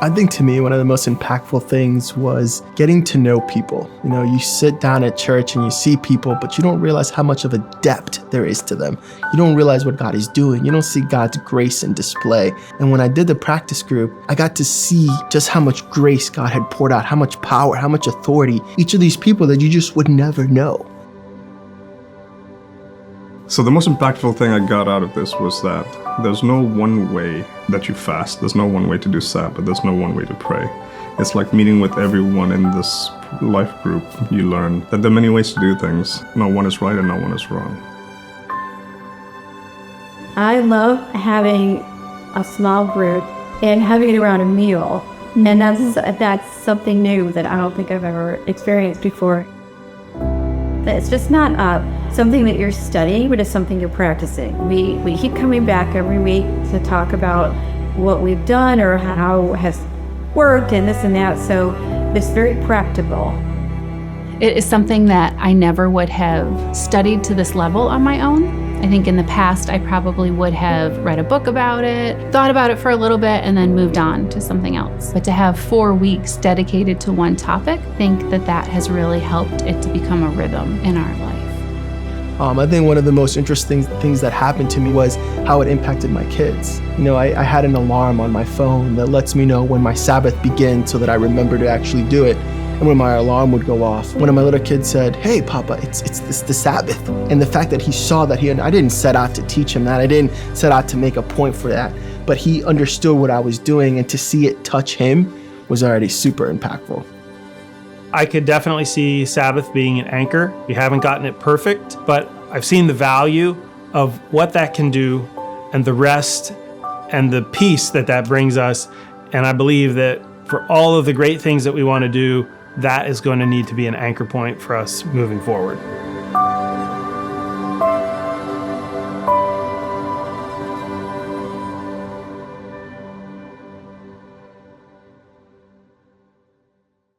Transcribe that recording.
I think to me, one of the most impactful things was getting to know people. You know, you sit down at church and you see people, but you don't realize how much of a depth there is to them. You don't realize what God is doing. You don't see God's grace in display. And when I did the practice group, I got to see just how much grace God had poured out, how much power, how much authority, each of these people that you just would never know. So the most impactful thing I got out of this was that there's no one way that you fast. There's no one way to do Sabbath. There's no one way to pray. It's like meeting with everyone in this life group. You learn that there are many ways to do things. No one is right and no one is wrong. I love having a small group and having it around a meal. And that's something new that I don't think I've ever experienced before. It's just not something that you're studying, but it's something you're practicing. We keep coming back every week to talk about what we've done or how it has worked and this and that. So it's very practical. It is something that I never would have studied to this level on my own. I think in the past, I probably would have read a book about it, thought about it for a little bit, and then moved on to something else. But to have 4 weeks dedicated to one topic, I think that has really helped it to become a rhythm in our life. I think one of the most interesting things that happened to me was how it impacted my kids. You know, I had an alarm on my phone that lets me know when my Sabbath begins so that I remember to actually do it. And when my alarm would go off, one of my little kids said, "Hey, Papa, it's the Sabbath." And the fact that he saw that I didn't set out to teach him that. I didn't set out to make a point for that. But he understood what I was doing, and to see it touch him was already super impactful. I could definitely see Sabbath being an anchor. We haven't gotten it perfect, but I've seen the value of what that can do and the rest and the peace that brings us. And I believe that for all of the great things that we want to do, that is going to need to be an anchor point for us moving forward.